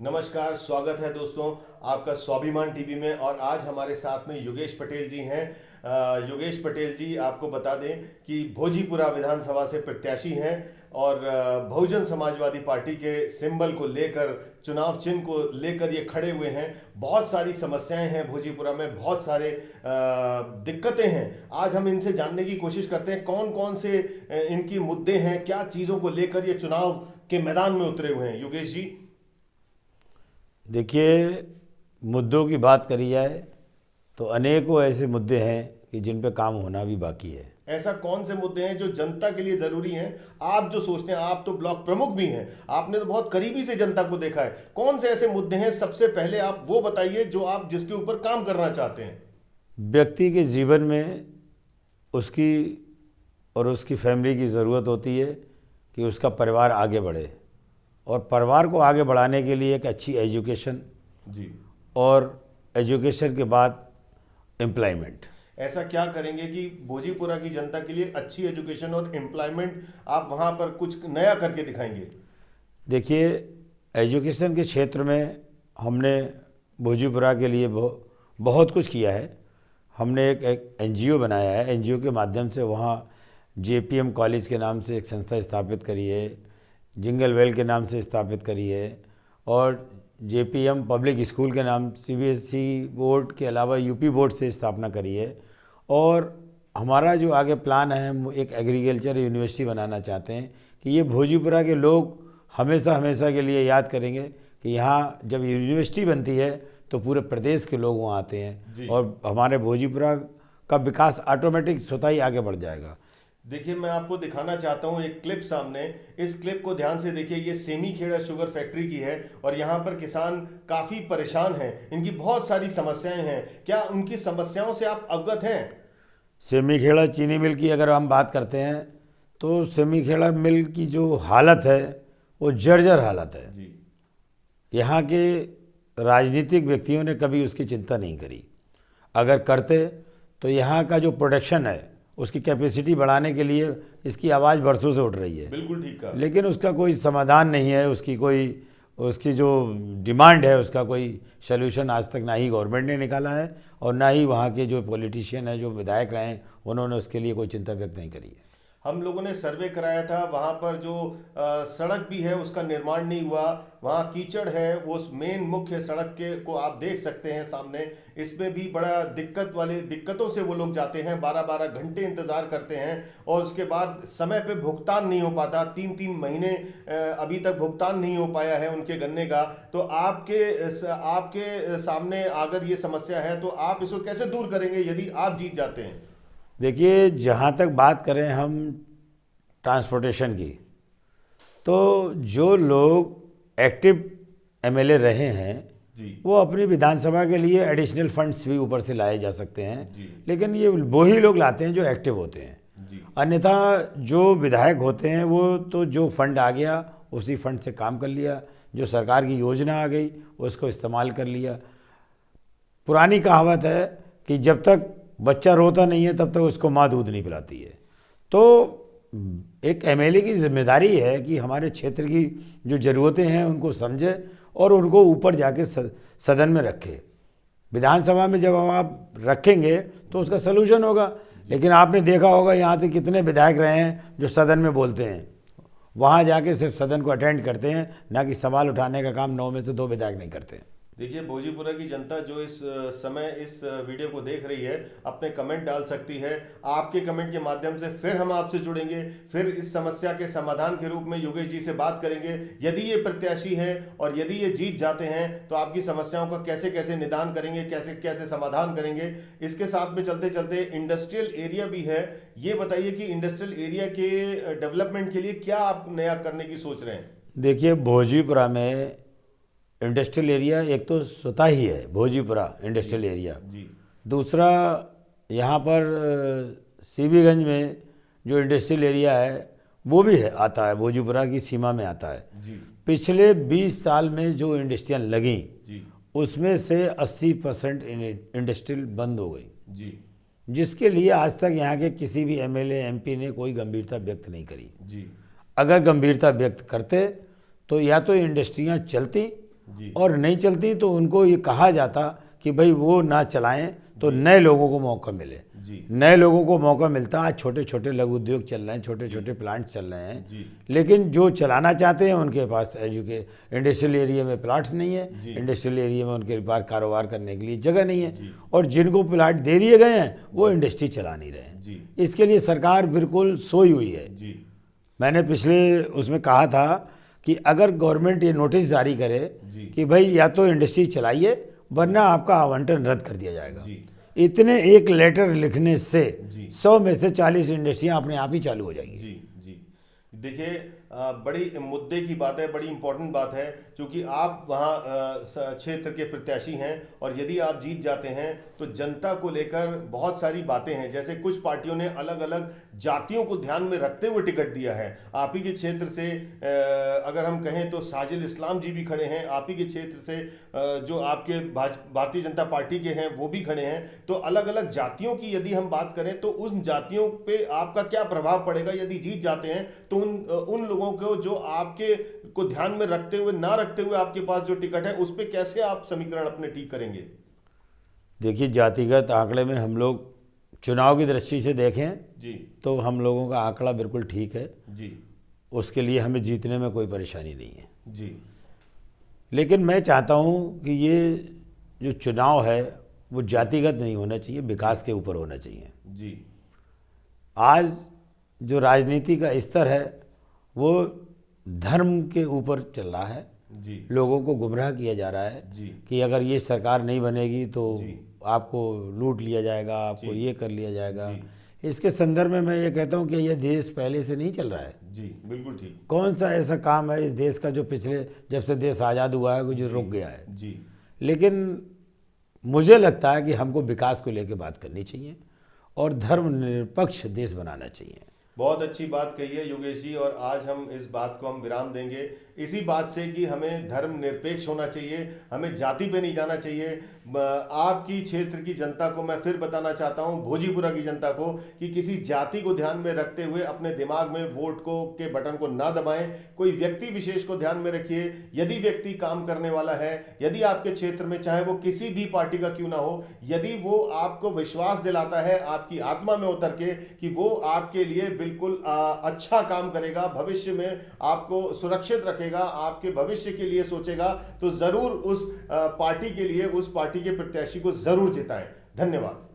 नमस्कार, स्वागत है दोस्तों आपका स्वाभिमान टीवी में। और आज हमारे साथ में योगेश पटेल जी हैं। योगेश पटेल जी, आपको बता दें कि भोजीपुरा विधानसभा से प्रत्याशी हैं और बहुजन समाजवादी पार्टी के सिंबल को लेकर, चुनाव चिन्ह को लेकर ये खड़े हुए हैं। बहुत सारी समस्याएं हैं भोजीपुरा में, बहुत सारे दिक्कतें हैं। आज हम इनसे जानने की कोशिश करते हैं कौन कौन से इनकी मुद्दे हैं, क्या चीज़ों को लेकर ये चुनाव के मैदान में उतरे हुए हैं। योगेश जी। देखिए, मुद्दों की बात करी जाए तो अनेकों ऐसे मुद्दे हैं कि जिन पे काम होना भी बाकी है। ऐसा कौन से मुद्दे हैं जो जनता के लिए जरूरी हैं, आप जो सोचते हैं? आप तो ब्लॉक प्रमुख भी हैं, आपने तो बहुत करीबी से जनता को देखा है। कौन से ऐसे मुद्दे हैं, सबसे पहले आप वो बताइए जो आप जिसके ऊपर काम करना चाहते हैं। व्यक्ति के जीवन में उसकी और उसकी फैमिली की ज़रूरत होती है कि उसका परिवार आगे बढ़े, और परिवार को आगे बढ़ाने के लिए एक अच्छी एजुकेशन जी। और एजुकेशन के बाद एम्प्लॉयमेंट। ऐसा क्या करेंगे कि भोजीपुरा की जनता के लिए अच्छी एजुकेशन और एम्प्लॉयमेंट आप वहां पर कुछ नया करके दिखाएंगे? देखिए, एजुकेशन के क्षेत्र में हमने भोजीपुरा के लिए बहुत कुछ किया है। हमने एक एनजीओ बनाया है। एनजीओ के माध्यम से वहाँ जेपीएम कॉलेज के नाम से एक संस्था स्थापित करी है, जिंगल वेल के नाम से स्थापित करी है, और जेपीएम पब्लिक स्कूल के नाम सीबीएसई बोर्ड के अलावा यूपी बोर्ड से स्थापना करी है। और हमारा जो आगे प्लान है, हम एक एग्रीकल्चर यूनिवर्सिटी बनाना चाहते हैं कि ये भोजीपुरा के लोग हमेशा हमेशा के लिए याद करेंगे कि यहाँ जब यूनिवर्सिटी बनती है तो पूरे प्रदेश के लोग वहाँ आते हैं और हमारे भोजीपुरा का विकास ऑटोमेटिक स्वतः ही आगे बढ़ जाएगा। देखिए, मैं आपको दिखाना चाहता हूँ एक क्लिप सामने। इस क्लिप को ध्यान से देखिए। ये सेमीखेड़ा शुगर फैक्ट्री की है और यहाँ पर किसान काफी परेशान हैं। इनकी बहुत सारी समस्याएं हैं। क्या उनकी समस्याओं से आप अवगत हैं? सेमीखेड़ा चीनी मिल की अगर हम बात करते हैं तो सेमीखेड़ा मिल की जो हालत है वो जर्जर हालत है। जी। यहाँ के राजनीतिक व्यक्तियों ने कभी उसकी चिंता नहीं करी। अगर करते तो यहाँ का जो प्रोडक्शन है उसकी कैपेसिटी बढ़ाने के लिए इसकी आवाज़ बरसों से उठ रही है। बिल्कुल ठीक कहा। लेकिन उसका कोई समाधान नहीं है, उसकी जो डिमांड है उसका कोई सल्यूशन आज तक ना ही गवर्नमेंट ने निकाला है और ना ही वहाँ के जो पॉलिटिशियन हैं, जो विधायक रहे हैं, उन्होंने उसके लिए कोई चिंता व्यक्त नहीं करी है। हम लोगों ने सर्वे कराया था, वहां पर जो सड़क भी है उसका निर्माण नहीं हुआ। वहां कीचड़ है, वो मेन मुख्य सड़क के को आप देख सकते हैं सामने। इसमें भी बड़ा दिक्कतों से वो लोग जाते हैं, 12-12 घंटे इंतजार करते हैं और उसके बाद समय पे भुगतान नहीं हो पाता। 3-3 महीने अभी तक भुगतान नहीं हो पाया है उनके गन्ने का। तो आपके सामने अगर ये समस्या है तो आप इसको कैसे दूर करेंगे यदि आप जीत जाते हैं? देखिए, जहाँ तक बात करें हम ट्रांसपोर्टेशन की, तो जो लोग एक्टिव एमएलए रहे हैं जी। वो अपनी विधानसभा के लिए एडिशनल फंड्स भी ऊपर से लाए जा सकते हैं जी। लेकिन ये वही लोग लाते हैं जो एक्टिव होते हैं। जी। अन्यथा जो विधायक होते हैं वो तो जो फंड आ गया उसी फंड से काम कर लिया, जो सरकार की योजना आ गई उसको इस्तेमाल कर लिया। पुरानी कहावत है कि जब तक बच्चा रोता नहीं है तब तक उसको माँ दूध नहीं पिलाती है। तो एक एमएलए की जिम्मेदारी है कि हमारे क्षेत्र की जो ज़रूरतें हैं उनको समझे और उनको ऊपर जाके सदन में रखे। विधानसभा में जब आप रखेंगे तो उसका सलूशन होगा। लेकिन आपने देखा होगा यहाँ से कितने विधायक रहे हैं जो सदन में बोलते हैं, वहाँ जाके सिर्फ सदन को अटेंड करते हैं, ना कि सवाल उठाने का काम 9 में से 2 विधायक नहीं करते हैं। देखिए, भोजीपुरा की जनता जो इस समय इस वीडियो को देख रही है अपने कमेंट डाल सकती है। आपके कमेंट के माध्यम से फिर हम आपसे जुड़ेंगे, फिर इस समस्या के समाधान के रूप में योगेश जी से बात करेंगे। यदि ये प्रत्याशी हैं और यदि ये जीत जाते हैं तो आपकी समस्याओं का कैसे कैसे निदान करेंगे, कैसे कैसे समाधान करेंगे। इसके साथ में चलते चलते इंडस्ट्रियल एरिया भी है। ये बताइए कि इंडस्ट्रियल एरिया के डेवलपमेंट के लिए क्या आप नया करने की सोच रहे हैं? देखिए, भोजीपुरा में इंडस्ट्रियल एरिया एक तो स्वतः ही है, भोजीपुरा इंडस्ट्रियल एरिया। जी। दूसरा, यहाँ पर सीबीगंज में जो इंडस्ट्रियल एरिया है वो भी है, आता है, भोजीपुरा की सीमा में आता है। जी। पिछले 20 साल में जो इंडस्ट्रियाँ लगी जी। उसमें से 80% इंडस्ट्रियल बंद हो गई, जी। जिसके लिए आज तक यहाँ के किसी भी एमएलए एमपी ने कोई गंभीरता व्यक्त नहीं करी। जी। अगर गंभीरता व्यक्त करते तो या तो इंडस्ट्रियाँ चलती जी। और नहीं चलती तो उनको ये कहा जाता कि भाई वो ना चलाएं, तो नए लोगों को मौका मिले। जी। नए लोगों को मौका मिलता। आज छोटे छोटे लघु उद्योग चल रहे हैं, छोटे छोटे प्लांट चल रहे हैं, जी। लेकिन जो चलाना चाहते हैं उनके पास इंडस्ट्रियल एरिया में प्लाट्स नहीं है, इंडस्ट्रियल एरिया में उनके पास कारोबार करने के लिए जगह नहीं है, और जिनको प्लाट दे दिए गए हैं वो इंडस्ट्री चला नहीं रहे हैं। जी। इसके लिए सरकार बिल्कुल सोई हुई है। जी। मैंने पिछले उसमें कहा था कि अगर गवर्नमेंट ये नोटिस जारी करे जी। कि भाई या तो इंडस्ट्री चलाइए वरना आपका आवंटन रद्द कर दिया जाएगा, जी। इतने एक लेटर लिखने से जी। 100 में से 40 इंडस्ट्रियां अपने आप ही चालू हो जाएंगी। जी। जी। देखिए, बड़ी मुद्दे की बात है, बड़ी इंपॉर्टेंट बात है, क्योंकि आप वहाँ क्षेत्र के प्रत्याशी हैं और यदि आप जीत जाते हैं तो जनता को लेकर बहुत सारी बातें हैं। जैसे कुछ पार्टियों ने अलग अलग जातियों को ध्यान में रखते हुए टिकट दिया है। आप ही के क्षेत्र से अगर हम कहें तो साजिल इस्लाम जी भी खड़े हैं, आप ही के क्षेत्र से जो आपके भारतीय जनता पार्टी के हैं वो भी खड़े हैं। तो अलग अलग जातियों की यदि हम बात करें तो उन जातियों पे आपका क्या प्रभाव पड़ेगा यदि जीत जाते हैं? तो उन लोगों को जो आपके को ध्यान में रखते हुए ना रखते हुए आपके पास जो टिकट है उस पे कैसे आप समीकरण अपने ठीक करेंगे? देखिए, जातिगत आंकड़े में हम लोग चुनाव की दृष्टि से देखें जी तो हम लोगों का आंकड़ा बिल्कुल ठीक है। जी उसके लिए हमें जीतने में कोई परेशानी नहीं है। जी। लेकिन मैं चाहता हूं कि ये जो चुनाव है वो जातिगत नहीं होना चाहिए, विकास के ऊपर होना चाहिए। जी। आज जो राजनीति का स्तर है वो धर्म के ऊपर चल रहा है। जी। लोगों को गुमराह किया जा रहा है जी। कि अगर ये सरकार नहीं बनेगी तो जी। आपको लूट लिया जाएगा, आपको जी। ये कर लिया जाएगा। जी। इसके संदर्भ में मैं ये कहता हूँ कि ये देश पहले से नहीं चल रहा है। जी बिल्कुल ठीक। कौन सा ऐसा काम है इस देश का जो पिछले जब से देश आज़ाद हुआ है जो रुक गया है? जी। लेकिन मुझे लगता है कि हमको विकास को लेकर बात करनी चाहिए और धर्मनिरपेक्ष देश बनाना चाहिए। बहुत अच्छी बात कही है योगेश जी, और आज हम इस बात को हम विराम देंगे इसी बात से कि हमें धर्म निरपेक्ष होना चाहिए, हमें जाति पे नहीं जाना चाहिए। आपकी क्षेत्र की जनता को मैं फिर बताना चाहता हूं, भोजीपुरा की जनता को, कि किसी जाति को ध्यान में रखते हुए अपने दिमाग में वोट को के बटन को ना दबाएं। कोई व्यक्ति विशेष को ध्यान में रखिए। यदि व्यक्ति काम करने वाला है, यदि आपके क्षेत्र में चाहे वो किसी भी पार्टी का क्यों ना हो, यदि वो आपको विश्वास दिलाता है आपकी आत्मा में उतर के कि वो आपके लिए बिल्कुल अच्छा काम करेगा, भविष्य में आपको सुरक्षित रखेगा, आपके भविष्य के लिए सोचेगा, तो जरूर उस पार्टी के लिए, उस पार्टी के प्रत्याशी को जरूर जिताएं। धन्यवाद।